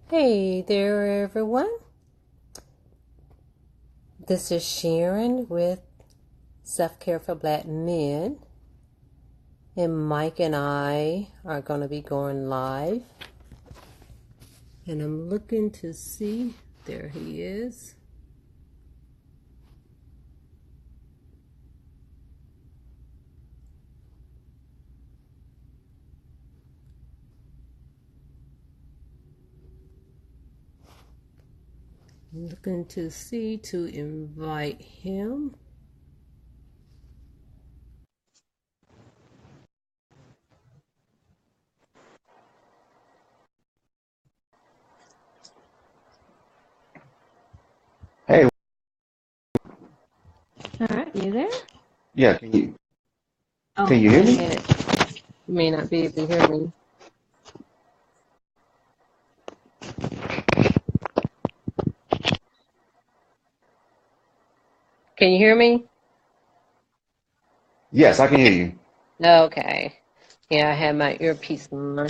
Hey there, everyone. This is Sharon with Self Care for Black Men, and Mike and I are going to be going live. And I'm looking to see, there he is. Looking to see to invite him. Hey, All right, you there? yeah, can you Oh, can you wait hear a me? minute. You may not be able to hear me. Can you hear me? Yes, I can hear you. Okay. Yeah, I had my earpiece on.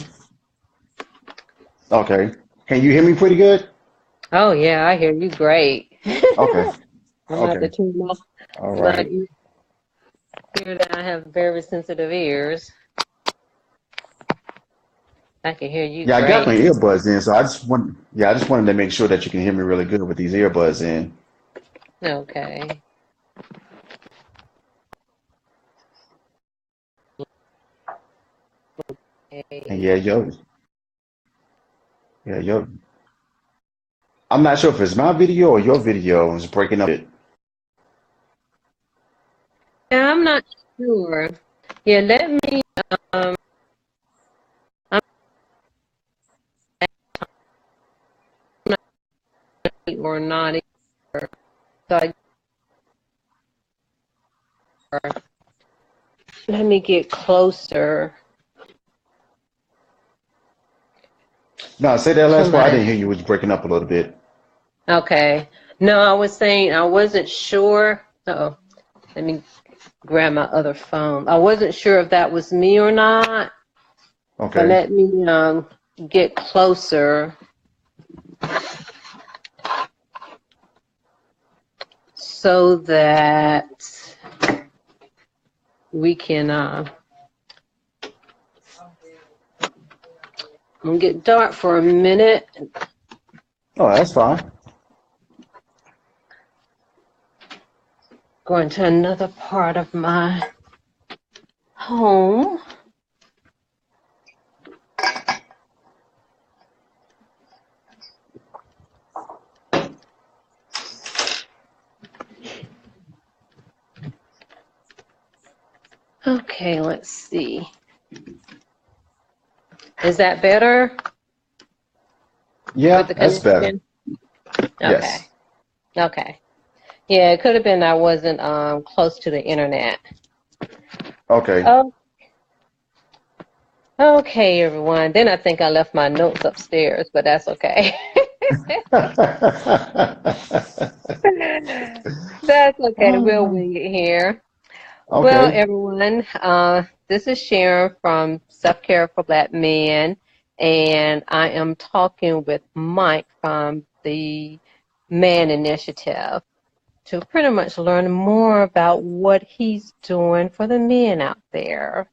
Okay. Can you hear me pretty good? Oh, yeah, I hear you great. Okay. I'm gonna have to Okay. tune All my right. ear down. I have very sensitive ears. I can hear you Yeah, I got my great. earbuds in, so I just wanted to make sure that you can hear me really good with these earbuds in. Okay. And yeah, yo. I'm not sure if it's my video or your video is breaking up. Yeah, I'm not sure. Yeah, let me, um, I'm not or not either. So let me get closer No, say that to last part. I my, didn't hear you. It was breaking up a little bit. okay. No, I was saying I wasn't sure. Oh, let me grab my other phone. I wasn't sure if that was me or not, but Okay. let me get closer so that we can I'm gonna get dark for a minute. Oh, that's fine. Going to another part of my home. Okay, let's see. Is that better with Yeah, the that's better. connection? Okay. Yes. Okay. Yeah, it could have been I wasn't close to the internet. Okay. Oh, okay, everyone. Then I think I left my notes upstairs, but that's okay. That's okay. We'll wing it here. Well, Okay. everyone, this is Sharon from Self Care for Black Men, and I am talking with Mike from the Man Initiative to pretty much learn more about what he's doing for the men out there.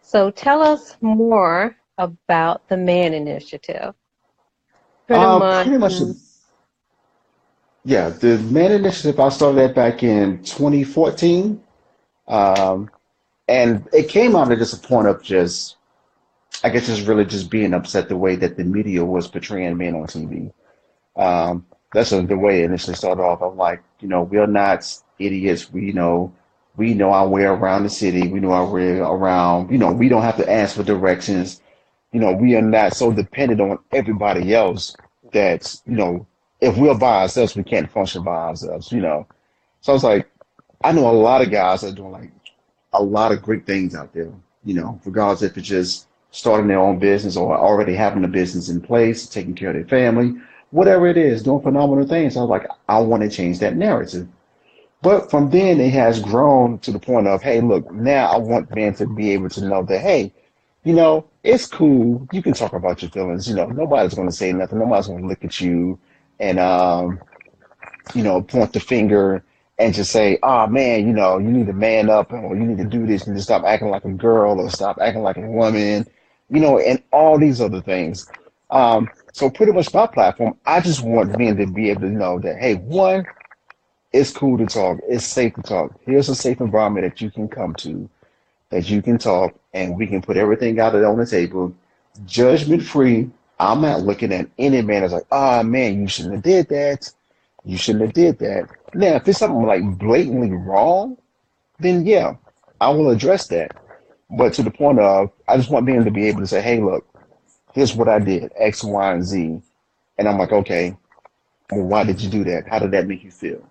So tell us more about the Man Initiative. Pretty much, Pretty much. Yeah, the Man Initiative, I started that back in 2014. Um, and it came out of just a point of just, I guess, just really just being upset the way that the media was portraying men on TV. That's the way it initially started off. I'm like, we're not idiots. We know our way around the city. We know our way around, we don't have to ask for directions. We are not so dependent on everybody else that, if we're by ourselves, we can't function by ourselves. So I was like, I know a lot of guys that are doing like a lot of great things out there, regardless if it's just starting their own business or already having a business in place, taking care of their family, whatever it is, doing phenomenal things. I was like, I want to change that narrative. But from then, it has grown to the point of, hey, look, now I want men to be able to know that, hey, it's cool. You can talk about your feelings. Nobody's going to say nothing. Nobody's going to look at you and, point the finger and just say, oh man, you need to man up or you need to do this. You need to stop acting like a girl or stop acting like a woman, and all these other things. So pretty much my platform, I just want men to be able to know that, hey, one, it's cool to talk. It's safe to talk. Here's a safe environment that you can come to, that you can talk, and we can put everything out there on the table, judgment free. I'm not looking at any man as like, ah, man, you shouldn't have did that. You shouldn't have did that. Now, if it's something like blatantly wrong, then yeah, I will address that. But to the point of, I just want men to be able to say, hey, look, here's what I did, X, Y, and Z. And I'm like, okay, well, why did you do that? How did that make you feel?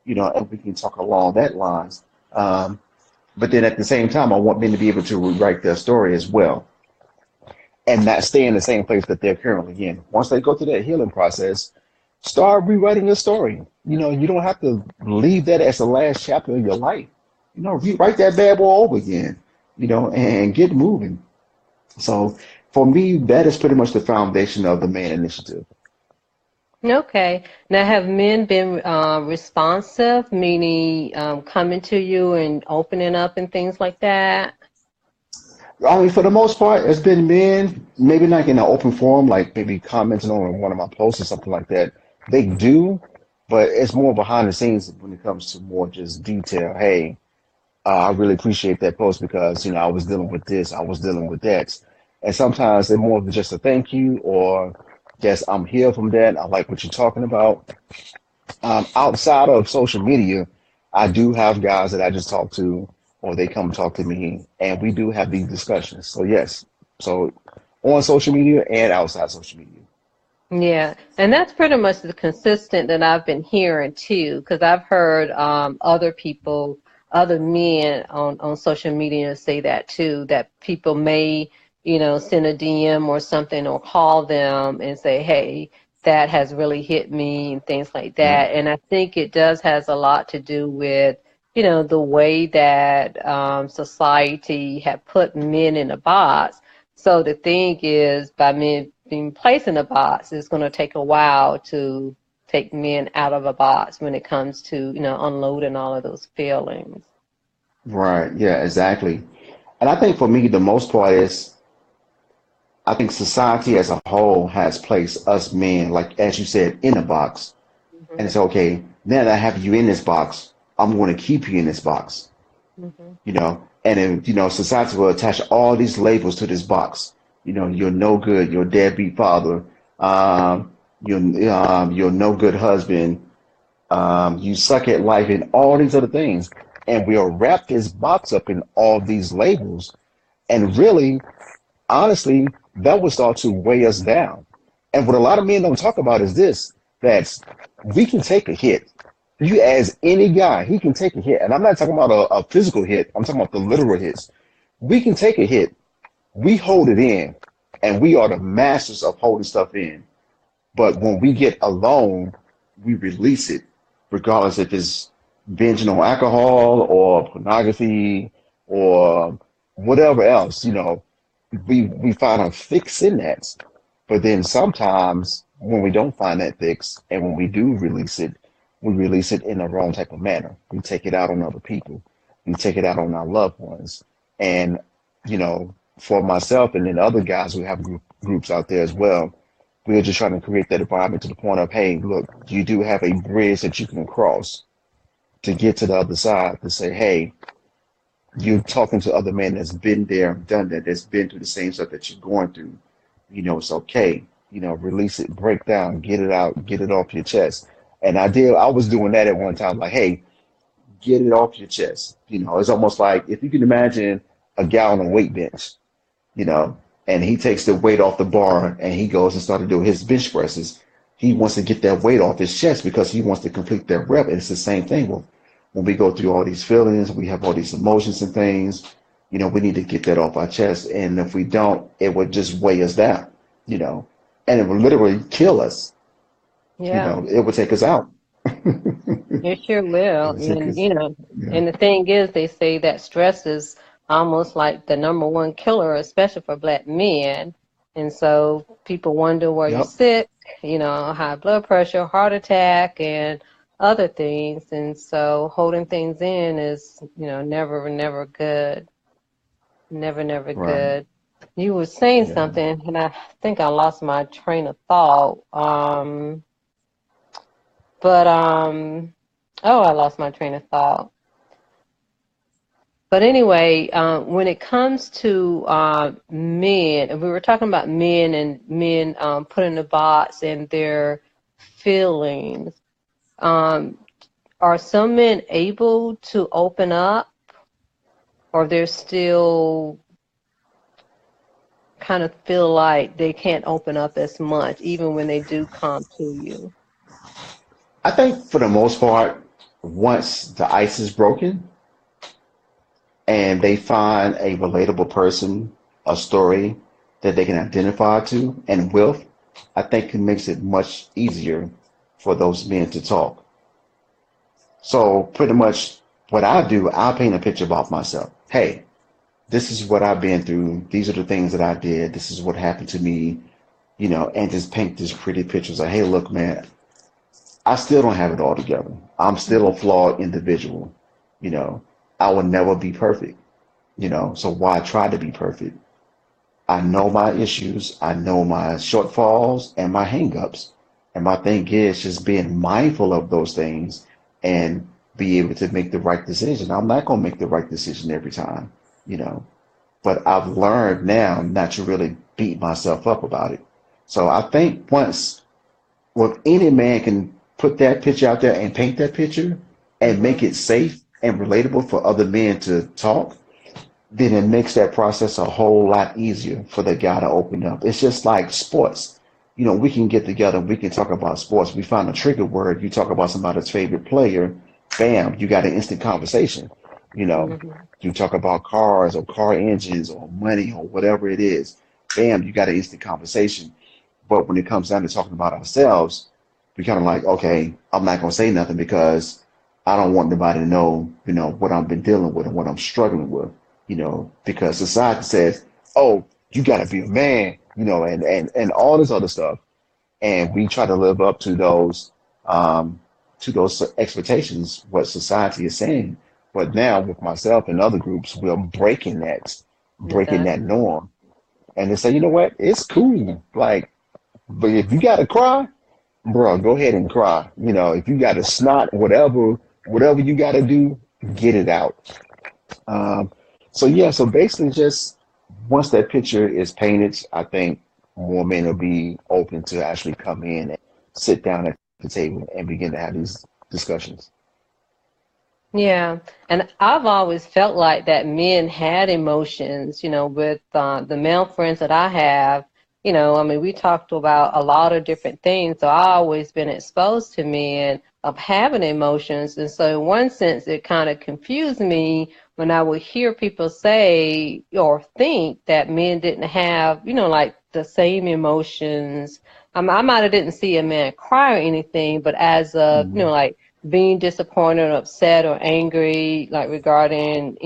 And we can talk along that lines. But then at the same time, I want men to be able to rewrite their story as well and not stay in the same place that they're currently in. Once they go through that healing process, start rewriting your story. You don't have to leave that as the last chapter of your life. Rewrite that bad boy over again, and get moving. So for me, that is pretty much the foundation of the Man Initiative. Okay. Now, have men been responsive, meaning coming to you and opening up and things like that? I mean, for the most part, it's been men, maybe not in an open forum, like maybe commenting on one of my posts or something like that. They do, but it's more behind the scenes when it comes to more just detail. Hey, I really appreciate that post because, I was dealing with this, I was dealing with that. And sometimes they're more than just a thank you or just I'm here from that. I like what you're talking about. Outside of social media, I do have guys that I just talk to or they come talk to me and we do have these discussions. So yes, so on social media and outside social media. Yeah, and that's pretty much the consistent that I've been hearing too, because I've heard other people, other men on social media say that too, that people may, send a DM or something or call them and say, hey, that has really hit me and things like Yeah. that. And I think it does has a lot to do with, the way that society had put men in a box. So the thing is, by men being placed in a box, it's going to take a while to take men out of a box when it comes to, unloading all of those feelings. Right. Yeah, exactly. And I think for me, the most part is I think society as a whole has placed us men, like as you said, in a box. And Hmm. it's okay, now that I have you in this box, I'm going to keep you in this box, Hmm. And then, society will attach all these labels to this box. You're no good, you're a deadbeat father, you're no good husband, you suck at life, and all these other things. And we'll wrap this box up in all these labels. And really, honestly, that would start to weigh us down. And what a lot of men don't talk about is this, that we can take a hit. You ask any guy, he can take a hit. And I'm not talking about a physical hit. I'm talking about the literal hits. We can take a hit. We hold it in. And we are the masters of holding stuff in. But when we get alone, we release it, regardless if it's binging on alcohol or pornography or whatever else, we find a fix in that. But then sometimes when we don't find that fix and when we do release it, we release it in the wrong type of manner. We take it out on other people. We take it out on our loved ones. And, for myself and then other guys who have groups out there as well, we're just trying to create that environment to the point of, hey, look, you do have a bridge that you can cross to get to the other side to say, hey, you're talking to other men that's been there, done that, that's been through the same stuff that you're going through. It's okay. Release it, break down, get it out, get it off your chest. And I was doing that at one time, like, hey, get it off your chest. It's almost like if you can imagine a guy on a weight bench, you know, and he takes the weight off the bar and he goes and started doing his bench presses. He wants to get that weight off his chest because he wants to complete that rep. And it's the same thing. When we go through all these feelings, we have all these emotions and things, we need to get that off our chest. And if we don't, it would just weigh us down, you know, and it would literally kill us. Yeah. It would take us out. It sure It will. would take And, us, yeah. and the thing is, they say that stress is almost like the number one killer, especially for black men. And so people wonder, were you Yep. sick? You know, high blood pressure, heart attack, and other things. And so holding things in is, you know, never good. Never Right. good. You were saying Yeah. something, and I think I lost my train of thought. But oh, I lost my train of thought. But anyway, when it comes to men, and we were talking about men and men put in a box and their feelings, um, are some men able to open up, or they're still kind of feel like they can't open up as much, even when they do come to you? I think for the most part, once the ice is broken and they find a relatable person, a story that they can identify to and with, I think it makes it much easier for those men to talk. So pretty much what I do, I paint a picture about myself. Hey, this is what I've been through. These are the things that I did. This is what happened to me, and just paint this pretty pictures like, hey, look, man, I still don't have it all together. I'm still a flawed individual. You know, I will never be perfect, so why try to be perfect? I know my issues, I know my shortfalls and my hangups. And my thing is just being mindful of those things and be able to make the right decision. I'm not going to make the right decision every time, you know, but I've learned now not to really beat myself up about it. So I think once, well, any man can put that picture out there and paint that picture and Mm-hmm. make it safe and relatable for other men to talk, then it makes that process a whole lot easier for the guy to open up. It's just like sports. We can get together, we can talk about sports. We find a trigger word, you talk about somebody's favorite player, bam, you got an instant conversation. You know, Mm-hmm. you talk about cars or car engines or money or whatever it is, bam, you got an instant conversation. But when it comes down to talking about ourselves, we kind of like, okay, I'm not going to say nothing because I don't want nobody to know, what I've been dealing with and what I'm struggling with, because society says, oh, you got to be a man, and all this other stuff. And we try to live up um, to those expectations, what society is saying. But now with myself and other groups, we're breaking that Exactly. norm. And they say, you know what? It's cool. Like, but if you got to cry, bro, go ahead and cry. If you got to snot, whatever you got to do, get it out. Um, so yeah, so basically, just once that picture is painted, I think more men will be open to actually come in and sit down at the table and begin to have these discussions. Yeah, and I've always felt like that men had emotions, with the male friends that I have. I mean, we talked about a lot of different things, so I always been exposed to men of having emotions. And so in one sense, it kind of confused me when I would hear people say or think that men didn't have, like the same emotions. I might have didn't see a man cry or anything, but as a, Mhm. like being disappointed or upset or angry, like regarding,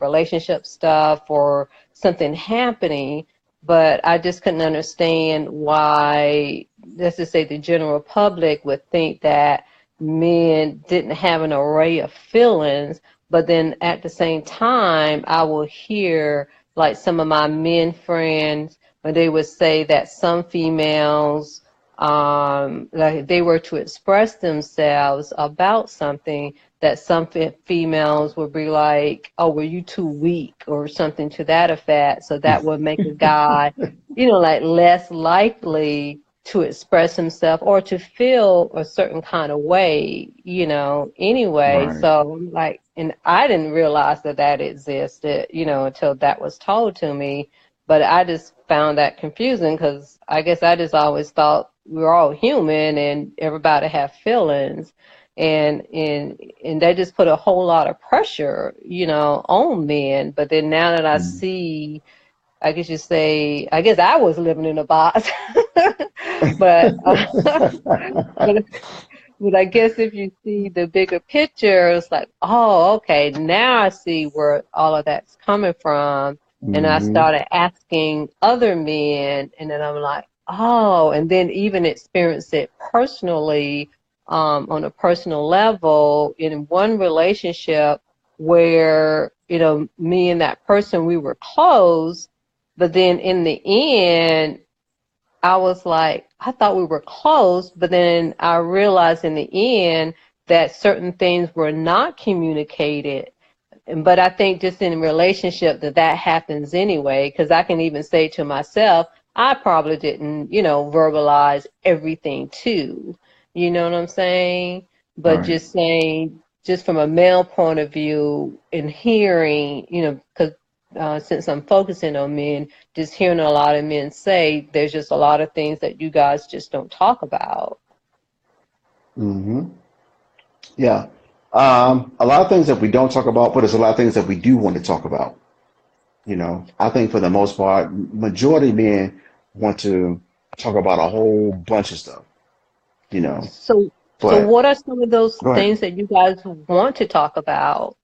relationship stuff or something happening. But I just couldn't understand why, let's just say, the general public would think that men didn't have an array of feelings. But then at the same time, I will hear like some of my men friends when they would say that some females, like if they were to express themselves about something, that some females would be like, oh, were you too weak or something to that effect. So that would make a guy, like less likely to express himself or to feel a certain kind of way, anyway. Right. So like, and I didn't realize that that existed, until that was told to me. But I just found that confusing because I guess I just always thought we were all human and everybody have feelings. And they just put a whole lot of pressure, on men. But then now that I Mhm. see, I guess you say, I guess I was living in a box, but but But I guess if you see the bigger picture, it's like, oh, okay, now I see where all of that's coming from. And I Hmm. started asking other men, and then I'm like, oh, and then even experience it personally, on a personal level in one relationship where, me and that person, we were close, but then in the end, I was like, I thought we were close, but then I realized in the end that certain things were not communicated. But I think just in a relationship that happens anyway, because I can even say to myself, I probably didn't, verbalize everything too. You know what I'm saying? All But right. just saying, just from a male point of view and hearing, because since I'm focusing on men, just hearing a lot of men say there's just a lot of things that you guys just don't talk about. Hmm. Yeah. A lot of things that we don't talk about, but there's a lot of things that we do want to talk about. I think for the most part, majority of men want to talk about a whole bunch of stuff, you know. So But what are some of those go ahead. things that you guys want to talk about?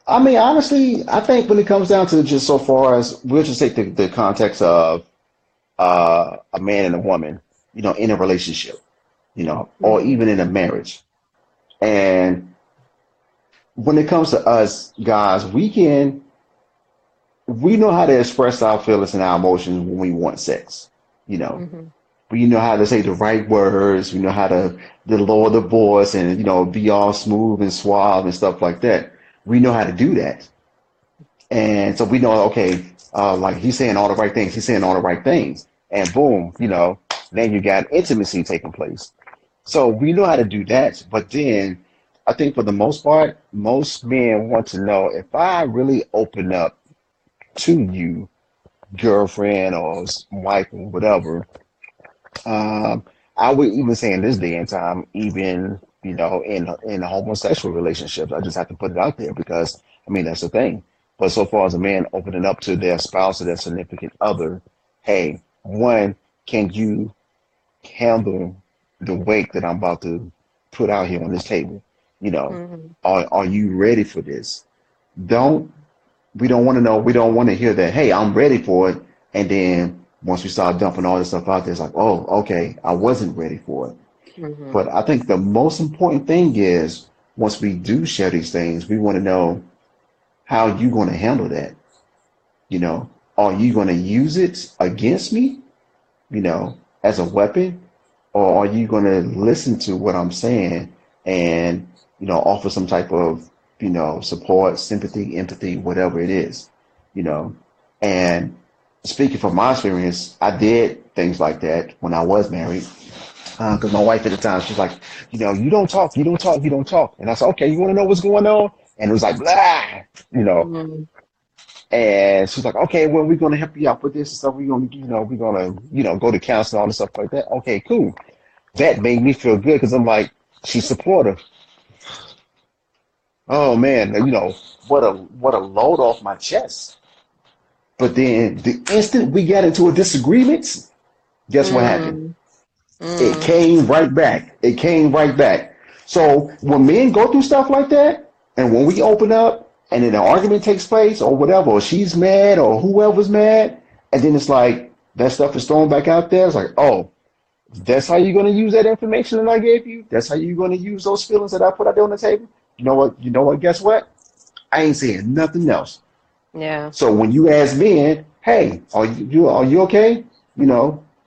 I mean, honestly, I think when it comes down to just so far as we'll just take the context of a man and a woman, in a relationship, or Hmm. even in a marriage. And when it comes to us guys, we know how to express our feelings and our emotions when we want sex. You know, Hmm. we know how to say the right words. We know how to lower the voice and be all smooth and suave and stuff like that. We know how to do that, and so we know okay, like he's saying all the right things. He's saying all the right things, and boom, then you got intimacy taking place. So we know how to do that, but then I think for the most part, most men want to know if I really open up to you, girlfriend or wife or whatever. Um, I would even say in this day and time, even in homosexual relationships, I just have to put it out there because I mean that's the thing. But so far as a man opening up to their spouse or their significant other, hey, one, can you handle the weight that I'm about to put out here on this table? You know, Hmm. are you ready for this? Don't we don't want to know, we don't want to hear that, hey, I'm ready for it. And then once we start dumping all this stuff out there, it's like, oh, okay, I wasn't ready for it. Hmm. But I think the most important thing is once we do share these things, we want to know how you going to handle that. You know, are you going to use it against me, as a weapon? Or are you going to listen to what I'm saying and, offer some type of, support, sympathy, empathy, whatever it is, you know? And speaking from my experience, I did things like that when I was married. Because my wife at the time, she's like, you don't talk, you don't talk, you don't talk. And I said, okay, you want to know what's going on? And it was like, blah, you know. Hmm. And she's like, okay, well, we're going to help you out with this and stuff. We're going to, go to counseling, all this stuff like that. Okay, cool. That made me feel good because I'm like, she's supportive. Oh man, what a load off my chest. But then the instant we got into a disagreement, guess what happened? Mm, It mm, came right back. It came right back. So when men go through stuff like that, and when we open up and then an argument takes place or whatever, or she's mad or whoever's mad, and then it's like that stuff is thrown back out there, it's like, oh, that's how you're going to use that information that I gave you. That's how you're going to use those feelings that I put out there on the table. You know what? You know what? Guess what? I ain't saying nothing else. yeah. So when you ask men, hey, are you okay?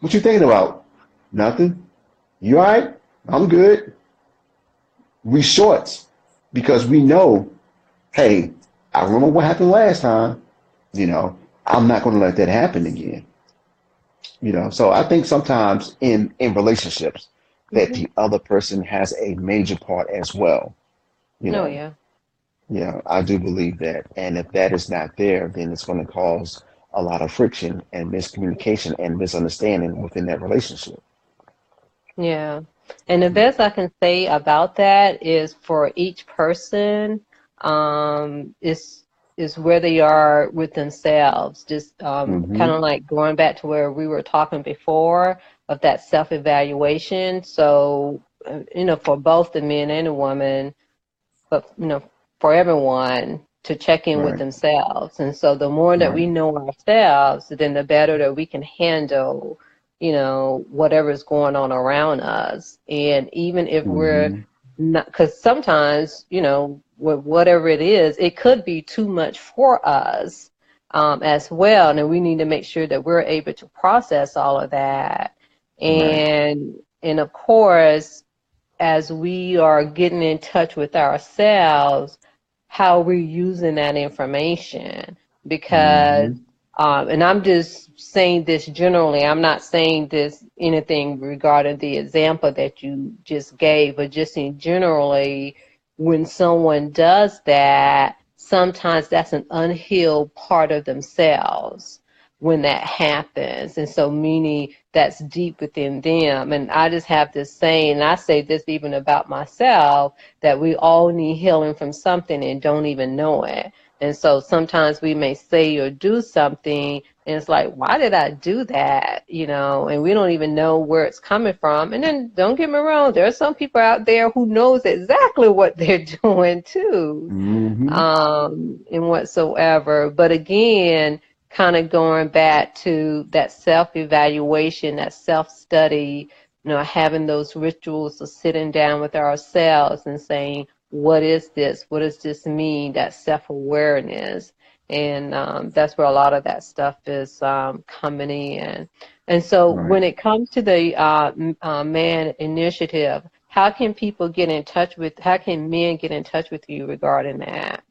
What you thinking about? Nothing. You all right? I'm good. We short because we know, hey, I remember what happened last time. You know, I'm not going to let that happen again. So I think sometimes in relationships that Hmm. the other person has a major part as well. You No, know, yeah. yeah, I do believe that. And if that is not there, then it's going to cause a lot of friction and miscommunication and misunderstanding within that relationship. Yeah. And the best I can say about that is for each person, is where they are with themselves. Just kind Mm-hmm. of like going back to where we were talking before of that self-evaluation. So for both the men and the woman, but, for everyone to check in with Right. themselves. And so the more that Right. we know ourselves, then the better that we can handle, whatever's going on around us. And even if we're Hmm. not, because sometimes, whatever it is, it could be too much for us, as well. And we need to make sure that we're able to process all of that. Right. And of course, as we are getting in touch with ourselves, how we're using that information. Because, Hmm. and I'm just saying this generally, I'm not saying this anything regarding the example that you just gave, but just in generally, when someone does that, sometimes that's an unhealed part of themselves when that happens. And so meaning that's deep within them. And I just have this saying, and I say this even about myself, that we all need healing from something and don't even know it. And so sometimes we may say or do something and it's like, why did I do that? And we don't even know where it's coming from. And then don't get me wrong, there are some people out there who knows exactly what they're doing too, Hmm. and whatsoever. But again, kind of going back to that self-evaluation, that self-study, having those rituals of sitting down with ourselves and saying, what is this? What does this mean? That self-awareness. And that's where a lot of that stuff is coming in. And so Right. when it comes to the MAN initiative, how can men get in touch with you regarding that?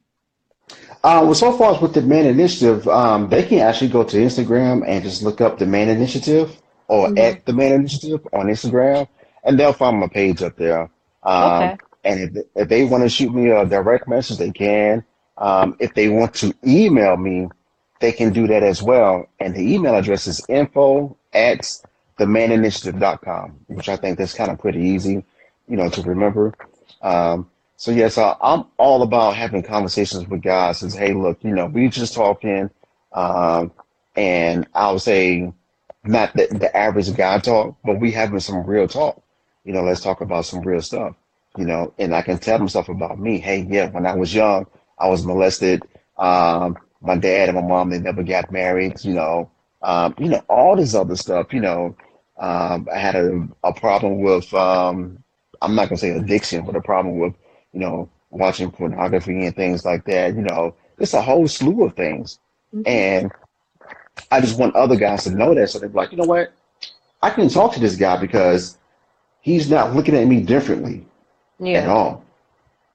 Well, so far as with the Man Initiative, they can actually go to Instagram and just look up the Man Initiative or Hmm. at the Man Initiative on Instagram, and they'll find my page up there. Um, Okay. and if they want to shoot me a direct message, they can. If they want to email me, they can do that as well. And the email address is info@themaninitiative.com, which I think that's kind of pretty easy, to remember. So yes, I'm all about having conversations with guys. Says, hey, look, we just talking, um, and I would say not the average guy talk, but we having some real talk. Let's talk about some real stuff. And I can tell them stuff about me. Hey, yeah, when I was young, I was molested. My dad and my mom, they never got married. All this other stuff. I had a problem with I'm not gonna say addiction, but a problem with watching pornography and things like that. It's a whole slew of things. Hmm. And I just want other guys to know that. So they're like, you know what? I can talk to this guy because he's not looking at me differently at Yeah. all.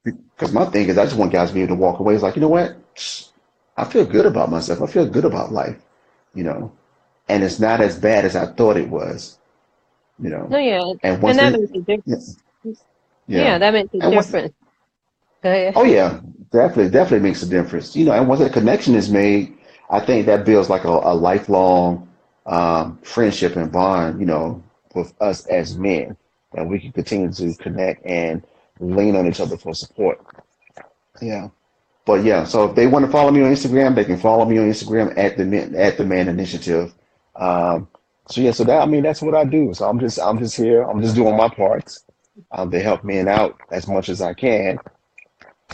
Because my thing is, I just want guys to be able to walk away. It's like, you know what? I feel good about myself. I feel good about life, you know, and it's not as bad as I thought it was, you know. No, yeah. And once And that they, makes a yeah, difference. yeah. Yeah, that makes a And once, difference. Go ahead. oh yeah, definitely makes a difference. And once that connection is made, I think that builds like a lifelong friendship and bond, with us as men, and we can continue to connect and lean on each other for support. Yeah. But yeah, so if they want to follow me on Instagram, they can follow me on Instagram at the Man Initiative. Um, so yeah, so that I mean that's what I do. So I'm just here. I'm just doing my parts to help men out as much as I can.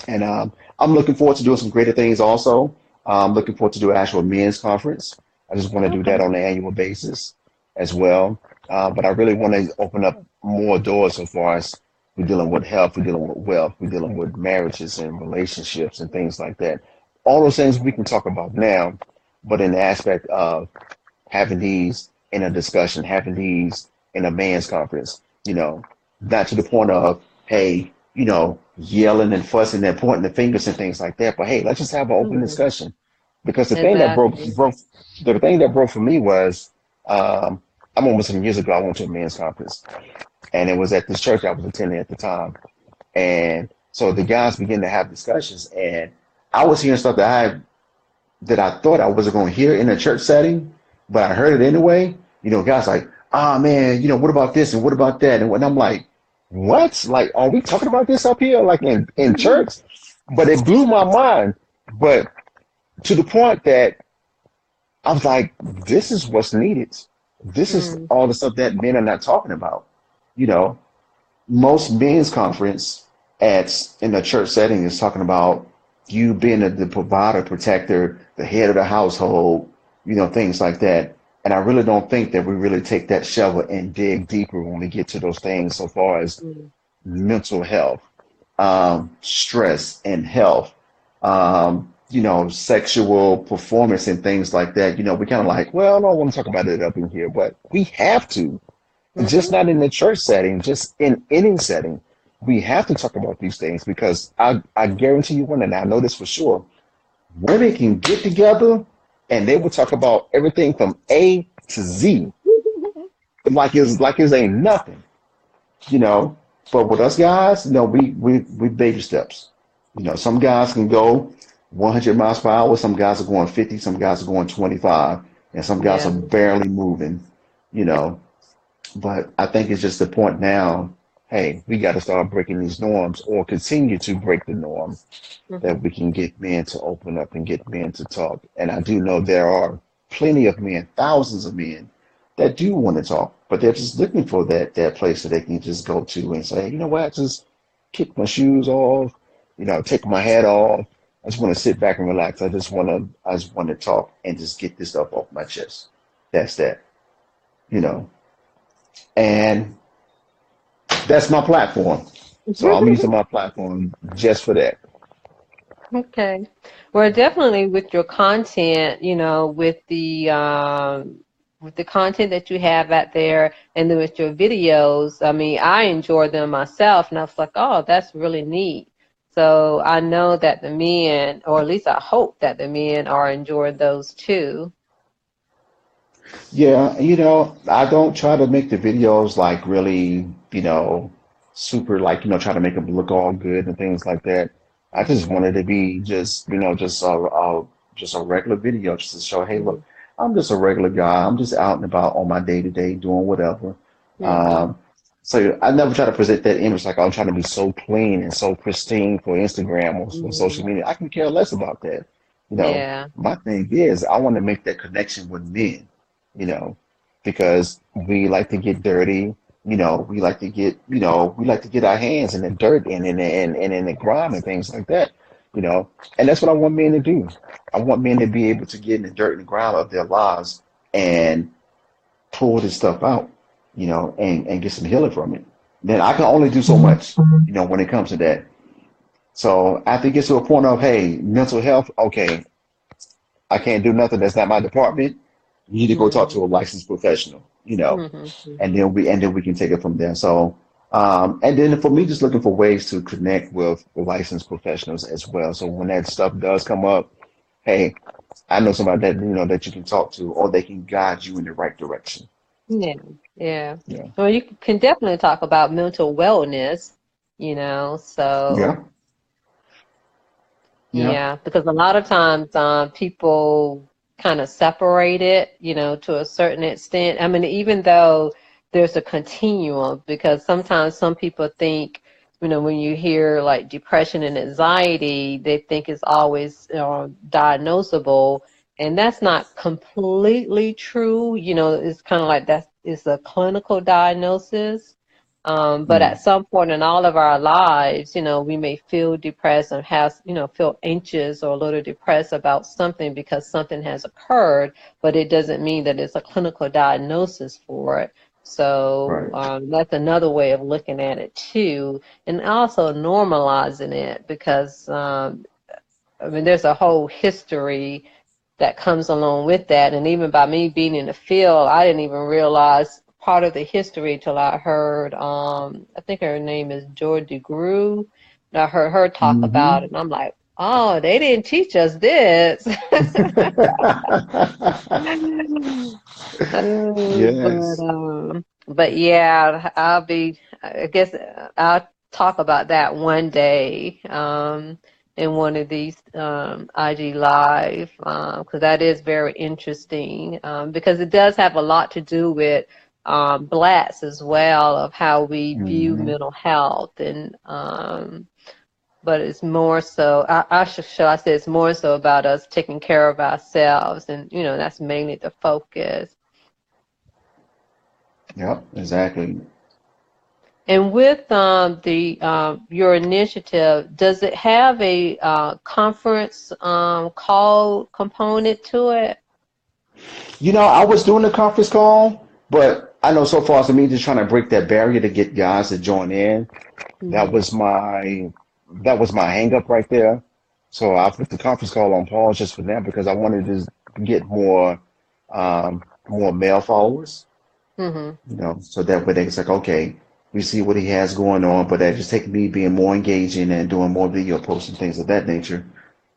And I'm looking forward to doing some greater things also. I'm looking forward to do an actual men's conference. I just want to do that Okay. on an annual basis as well. But I really want to open up more doors so far as we're dealing with health, we're dealing with wealth, we're dealing with marriages and relationships and things like that. All those things we can talk about now, but in the aspect of having these in a discussion, having these in a man's conference, not to the point of, hey, yelling and fussing and pointing the fingers and things like that. But hey, let's just have an open Mhm. discussion. Because the thing that broke Exactly. broke the thing that broke for me was I remember some years ago I went to a men's conference and it was at this church I was attending at the time. And so the guys began to have discussions and I was hearing stuff that I thought I wasn't going to hear in a church setting, but I heard it anyway. Guys like, ah man, what about this and what about that? And when I'm like, what? Like, are we talking about this up here, like in church? But it blew my mind. But to the point that I was like, this is what's needed. This is Mm. all the stuff that men are not talking about, you know. most men's conference in a church setting is talking about you being the provider, protector, the head of the household, things like that. And I really don't think that we really take that shovel and dig deeper when we get to those things so far as Mm. mental health, stress and health, sexual performance and things like that. We kind of like, well, I don't want to talk about it up in here, but we have to, just Mhm. not in the church setting, just in any setting. We have to talk about these things because I guarantee you one, and I know this for sure, women can get together and they will talk about everything from A to Z, like it's ain't nothing, you know. But with us guys, we baby steps. Some guys can go 100 miles per hour, some guys are going 50, some guys are going 25, and some guys are Yeah. barely moving, you know. But I think it's just the point now, hey, we got to start breaking these norms or continue to break the norm that Mhm. we can get men to open up and get men to talk. And I do know there are plenty of men, thousands of men that do want to talk, but they're just looking for that place that they can just go to and say, you know what, just kick my shoes off, take my hat off. I just want to sit back and relax. I just want to talk and just get this stuff off my chest. That's that, you know. And that's my platform. So I'm using my platform just for that. Okay. Well, definitely with your content, with the content that you have out there and then with your videos, I mean, I enjoy them myself and I was like, oh, that's really neat. So I know that the men, or at least I hope that the men are enjoying those too. Yeah, I don't try to make the videos like really, super like, try to make them look all good and things like that. I just Mhm. wanted to be just a regular video just to show, hey, look, Mhm. I'm just a regular guy. I'm just out and about on my day to day doing whatever. Mhm. Um, so I never try to present that image like I'm trying to be so clean and so pristine for Instagram or for social Mhm. media. I can care less about that. Yeah. My thing is I want to make that connection with men you know, because we like to get dirty. We like to get our hands in the dirt and in the grime and things like that. And that's what I want men to do. I want men to be able to get in the dirt and the grime of their lives and pull this stuff out, and get some healing from it. Then I can only do so much, when it comes to that. So after it gets to a point of, hey, mental health, okay, I can't do nothing. That's not my department. You need to go talk to Mhm. a licensed professional, Mhm. and Mhm. then we can take it from there. So, and then for me, just looking for ways to connect with licensed professionals as well. So when that stuff does come up, hey, I know somebody that you can talk to, or they can guide you in the right direction. Yeah, yeah. Yeah, Well, you can definitely talk about mental wellness, yeah, so yeah. yeah, because a lot of times people kind of separate it, to a certain extent. I mean, even though there's a continuum, because sometimes some people think, when you hear like depression and anxiety, they think it's always diagnosable, and that's not completely true. It's kind of like that it's a clinical diagnosis. But Mm. at some point in all of our lives, we may feel depressed and feel anxious or a little depressed about something because something has occurred, but it doesn't mean that it's a clinical diagnosis for it. So Right. that's another way of looking at it too, and also normalizing it because I mean, there's a whole history that comes along with that. And even by me being in the field, I didn't even realize part of the history till I heard, I think her name is Joy DeGruy. And I heard her talk about Hmm. it, and I'm like, oh, they didn't teach us this. Yes. But yeah, I guess I'll talk about that one day. In one of these IG Live, because that is very interesting, because it does have a lot to do with blacks as well, of how we view Hmm. mental health, and but it's more so, I say it's more so about us taking care of ourselves, and that's mainly the focus. Yep. Exactly. And with your initiative, does it have a conference call component to it? I was doing the conference call, but I know so far as me just trying to break that barrier to get guys to join in. That Mm-hmm. was my that was my hang up right there. So I put the conference call on pause just for that because I wanted to get more male followers, Mm-hmm. so that way they can say, okay, we see what he has going on, but that just take me being more engaging and doing more video posts and things of that nature.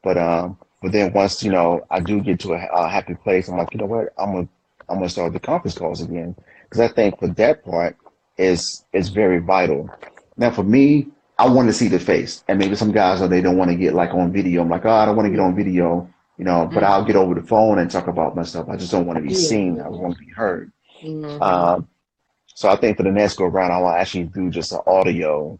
But then once I do get to a happy place, I'm like, you know what, I'm gonna start the conference calls again because I think for that part is very vital. Now for me, I want to see the face, and maybe some guys they don't want to get like on video. I'm like, oh, I don't want to get on video, but I'll get over the phone and talk about myself. I just don't want to be Yeah. seen. I want to be heard. Mm-hmm. Um, so I think for the next go round, I'll actually do just an audio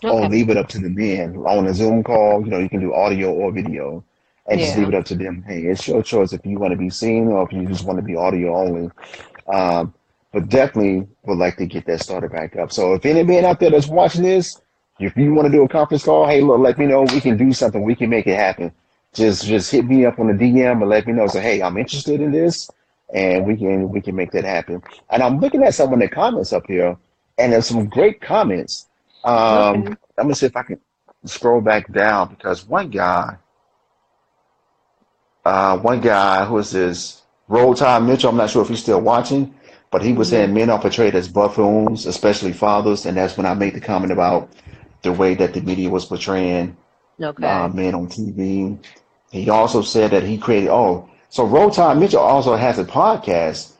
or Okay. leave it up to the men on a Zoom call. You can do audio or video and just leave Yeah. it up to them. Hey, it's your choice if you want to be seen or if you just want to be audio only. Um, but definitely would like to get that started back up. So if any man out there that's watching this, if you want to do a conference call, hey, look, let me know. We can do something. We can make it happen. Just hit me up on the DM and let me know. Say, hey, I'm interested in this, and we can make that happen. And I'm looking at some of the comments up here, and there's some great comments. Okay. Let me see if I can scroll back down because one guy who is this Roll Tide Mitchell, I'm not sure if he's still watching, but he was Mm-hmm. saying men are portrayed as buffoons, especially fathers, and that's when I made the comment about the way that the media was portraying Okay. men on TV. He also said that he created, so Roll Tide Mitchell also has a podcast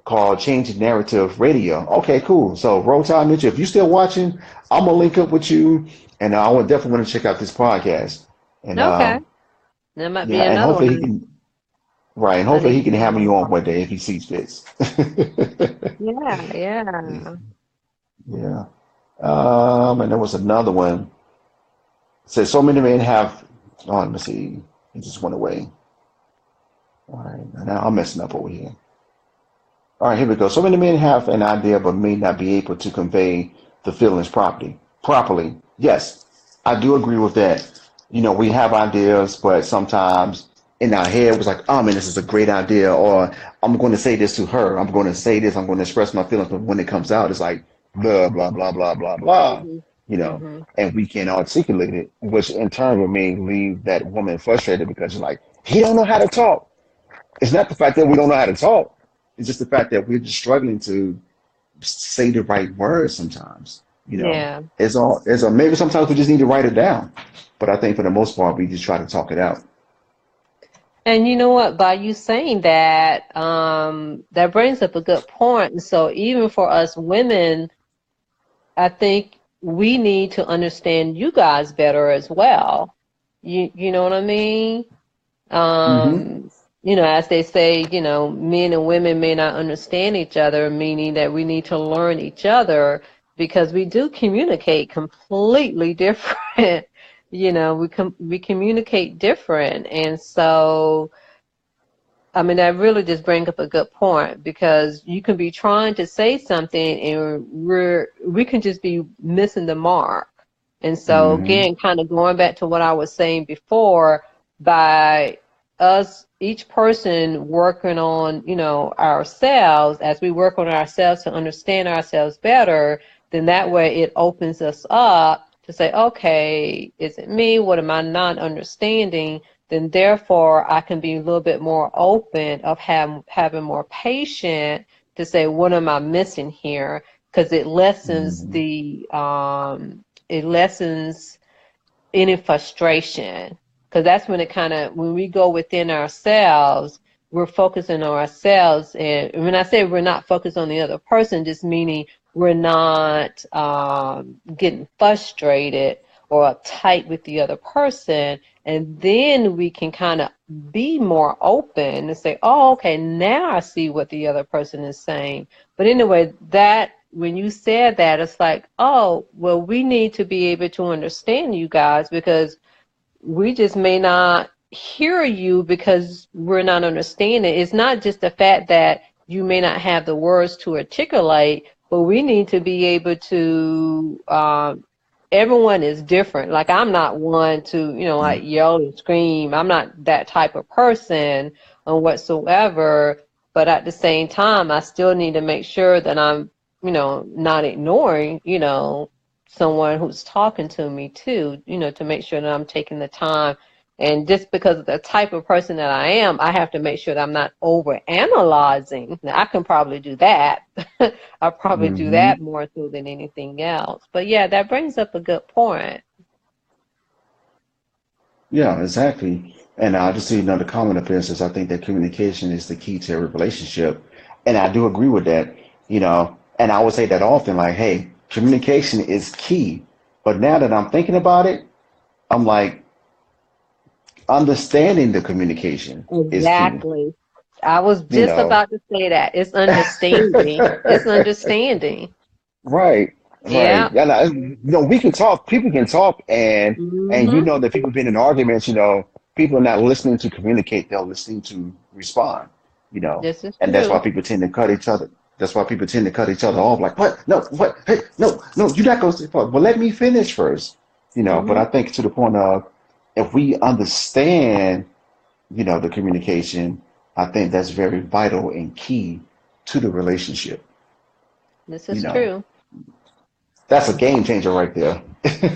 called Changing Narrative Radio. Okay, cool. So Roll Tide Mitchell, if you're still watching, I'm gonna link up with you, and I would definitely want to check out this podcast. And Okay. That might be yeah, and another hopefully he one can. Right, and I hopefully need he to can get have on. you on one day if he sees fit. Yeah, Yeah, yeah. yeah. And there was another one. It says so many men have. Oh, let me see. He just went away. All right, now I'm messing up over here. All right, here we go. So many men have an idea but may not be able to convey the feelings properly. Yes, I do agree with that. We have ideas, but sometimes in our head was like, oh man, this is a great idea, or I'm going to say this to her. I'm going to say this. I'm going to express my feelings. But when it comes out, it's like blah blah blah blah blah blah. Mm-hmm. You know, Mm-hmm. and we can't articulate it, which in turn will may leave that woman frustrated because she's like, he don't know how to talk. It's not the fact that we don't know how to talk. It's just the fact that we're just struggling to say the right words sometimes. Yeah. It's all maybe sometimes we just need to write it down. But I think for the most part we just try to talk it out. And you know what? By you saying that, that brings up a good point. And so even for us women, I think we need to understand you guys better as well. You know what I mean? Hmm. Um, as they say, men and women may not understand each other, meaning that we need to learn each other because we do communicate completely different. We communicate different, and so I mean that really just brings up a good point because you can be trying to say something and we can just be missing the mark. And so Hmm. again, kind of going back to what I was saying before, by us, each person working on, ourselves, as we work on ourselves to understand ourselves better, then that way it opens us up to say, okay, is it me? What am I not understanding? Then therefore I can be a little bit more open of having more patience to say, what am I missing here? Because Hmm. it lessens any frustration, because that's when when we go within ourselves, we're focusing on ourselves. And when I say we're not focused on the other person, just meaning we're not getting frustrated or uptight with the other person. And then we can kind of be more open and say, oh, okay, now I see what the other person is saying. But anyway, that when you said that, it's like, oh, well, we need to be able to understand you guys because we just may not hear you because we're not understanding. It's not just the fact that you may not have the words to articulate, but we need to be able to, everyone is different. Like, I'm not one to, like yell and scream. I'm not that type of person or whatsoever. But at the same time, I still need to make sure that I'm, not ignoring, someone who's talking to me too, to make sure that I'm taking the time. And just because of the type of person that I am, I have to make sure that I'm not over analyzing. Now, I can probably do that. I'll probably do Hmm. that more so than anything else. But yeah, that brings up a good point. Yeah, exactly. And I just see another comment up here says I think that communication is the key to every relationship. And I do agree with that, and I would say that often, like, hey, communication is key. But now that I'm thinking about it, I'm like, understanding the communication is key, Exactly. I was you just know. about to say that. It's understanding. It's understanding. Right, right. Yeah. And we can talk, people can talk, and Hmm. that people been in arguments, people are not listening to communicate, they're listening to respond, you know. This is And that's why true. people tend to cut each other. That's why people tend to cut each other off, like, what? No, what? Hey, no, no, you're not going to say, well, let me finish first, But Hmm. I think to the point of, if we understand, the communication, I think that's very vital and key to the relationship, This you is know. true. That's a game changer right there.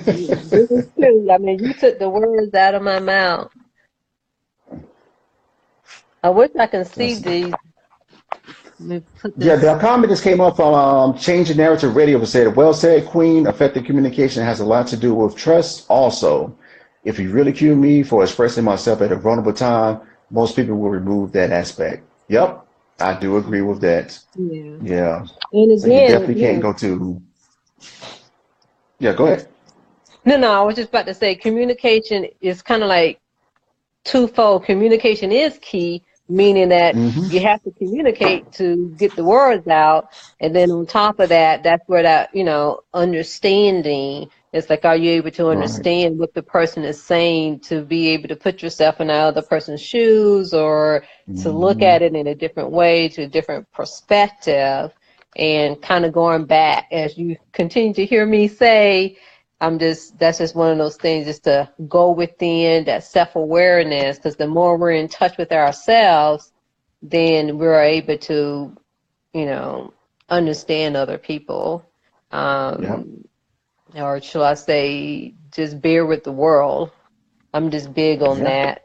This is true. I mean, you took the words out of my mouth. I wish I can see That's, these. Let me put yeah, this. the comment just came up from Change the Narrative Radio. It said, well said, Queen. Effective communication has a lot to do with trust also. If you ridicule me for expressing myself at a vulnerable time, most people will remove that aspect. Yep, I do agree with that. Yeah. Yeah. And So you again, definitely can't go to, yeah, go ahead. no, I was just about to say communication is kind of like twofold. Communication is key, meaning that Hmm. you have to communicate to get the words out. And then on top of that, that's where that, understanding, it's like, are you able to Right. understand what the person is saying to be able to put yourself in the other person's shoes or to look Hmm. at it in a different way, to a different perspective, and kind of going back as you continue to hear me say, that's just one of those things, just to go within that self-awareness, because the more we're in touch with ourselves, then we're able to, you know, understand other people. Yep. Um, or shall I say, just bear with the world. I'm just big on Yeah. that.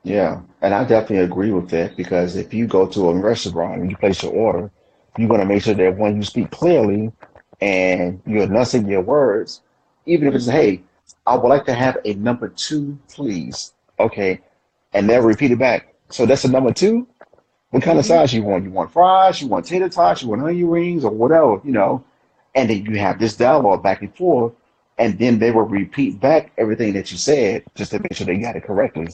Yeah, and I definitely agree with that because if you go to a restaurant and you place your order, you're going to make sure that when you speak clearly and you enunciate your words, even if it's, Hmm. hey, I would like to have a number two, please. Okay. And they'll repeat it back. So that's a number two? What kind of Hmm. size you want? You want fries? You want tater tots? You want onion rings or whatever? And then you have this dialogue back and forth, and then they will repeat back everything that you said just to make sure they got it correctly.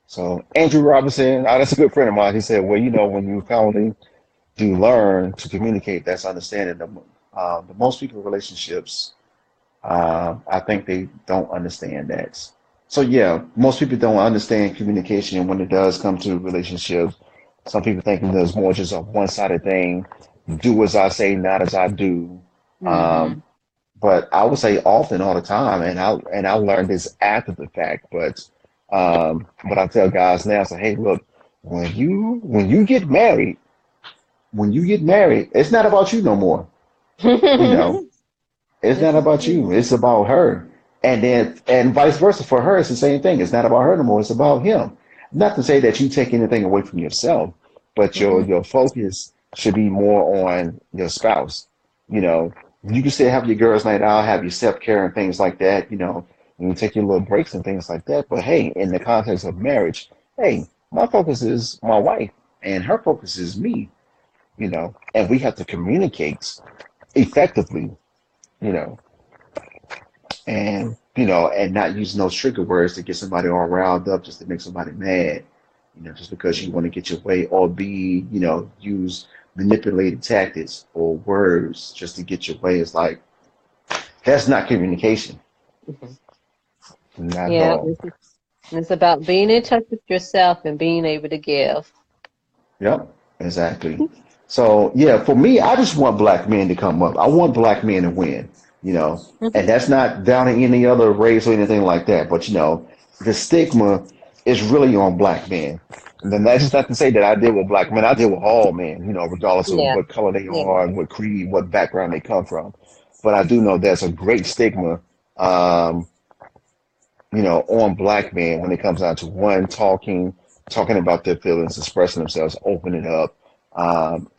So Andrew Robinson, that's a good friend of mine. He said, "Well, when you finally do learn to communicate, that's understanding the most people in relationships. I think they don't understand that. So yeah, most people don't understand communication when it does come to relationships. Some people think there's more just a one-sided thing. Do as I say, not as I do. Um, Hmm. but I would say often, all the time, and I learned this after the fact. But I tell guys now, say, hey, look, when you get married, it's not about you no more. You know, it's This not is about you. true. It's about her. And vice versa for her. It's the same thing. It's not about her no more. It's about him. Not to say that you take anything away from yourself, but your Hmm. your focus should be more on your spouse. You know, you can still have your girls' night out, have your self care and things like that. You can take your little breaks and things like that. But hey, in the context of marriage, hey, my focus is my wife, and her focus is me. And we have to communicate effectively. You know and not using those trigger words to get somebody all riled up just to make somebody mad, just because you want to get your way, or use manipulated tactics or words just to get your way. Is like, that's not communication, not at Yeah, all. it's about being in touch with yourself and being able to give. Yep, exactly. So yeah, for me, I just want black men to come up. I want black men to win, you know, and Mhm. that's not down in any other race or anything like that. But you know, the stigma is really on black men. And then that's just not to say that I deal with black men. I deal with all men, you know, regardless of Yeah, what color they yeah, are, what creed, what background they come from. But I do know there's a great stigma, um, you know, on black men when it comes down to one talking about their feelings, expressing themselves, opening up,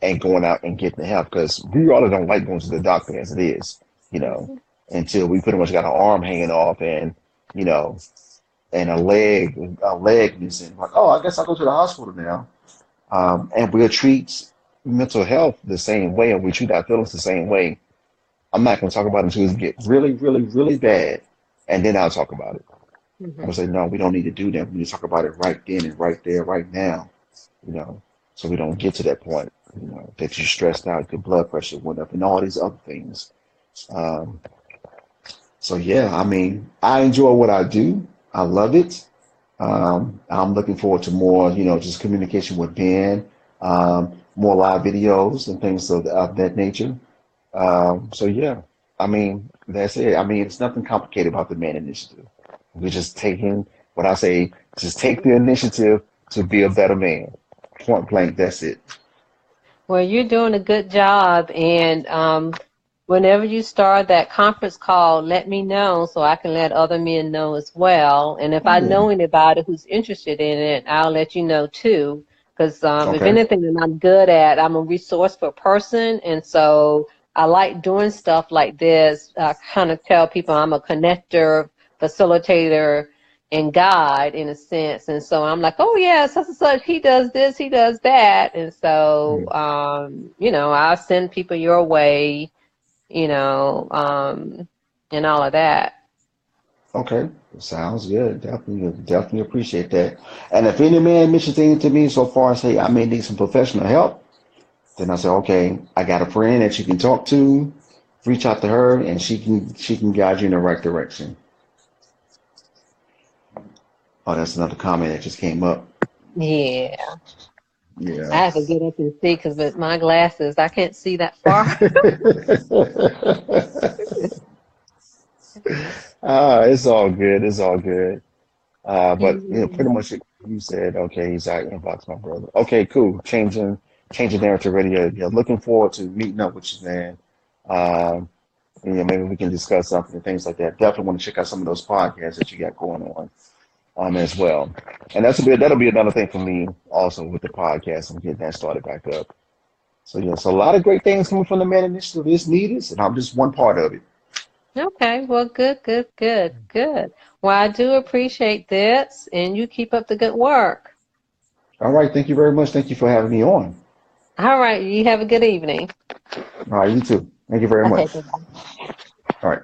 and going out and getting the help. Because we really don't like going to the doctor as it is, you know, until we pretty much got an arm hanging off and, you know, and a leg missing. Like, oh, I guess I'll go to the hospital now. And we'll treat mental health the same way, and we treat our feelings the same way. I'm not going to talk about it until it get really, really, really bad, and then I'll talk about it. I'm hmm gonna say, no, we don't need to do that. We need to talk about it right then and right there, right now, you know, so we don't get to that point, you know, that you're stressed out, your blood pressure went up, and all these other things. Um, so yeah, I mean, I enjoy what I do. I love it. I'm looking forward to more, you know, just communication with Ben, more live videos and things of that nature. So yeah, I mean, that's it. I mean, it's nothing complicated about the Man Initiative. We're just taking what I say, just take the initiative to be a better man. Point blank, that's it. Well, you're doing a good job, and whenever you start that conference call, let me know so I can let other men know as well. And if Oh I yeah. know anybody who's interested in it, I'll let you know too. Because if Okay. anything that I'm good at, I'm a resourceful person, and so I like doing stuff like this. I kind of tell people I'm a connector, facilitator, and guide in a sense. And so I'm like, oh yeah, such and such, he does this, he does that. And so, Mm. I'll send people your way, you know, and all of that. Okay. Sounds good. Definitely, definitely appreciate that. And if any man mentions anything to me so far, say I may need some professional help, then I say, okay, I got a friend that you can talk to. Reach out to her, and she can guide you in the right direction. Oh, that's another comment that just came up. Yeah. I Yeah. have to get up and see because with my glasses, I can't see that far. It's all good. It's all good. But you know, pretty Mhm. much you said, okay, he's out inbox, my brother. Okay, cool. Changing narrative radio. Yeah, looking forward to meeting up with you, man. Um, and, yeah, maybe we can discuss something and things like that. Definitely want to check out some of those podcasts that you got going on, as well. And that'll be another thing for me also with the podcast and getting that started back up. So yes, a lot of great things coming from the Man Initiative is needed, and I'm just one part of it. Okay, well, good, good, good, good. Well, I do appreciate this, and you keep up the good work. All right, thank you very much. Thank you for having me on. All right, you have a good evening. All right, you too. Thank you very Okay, much. bye. All right.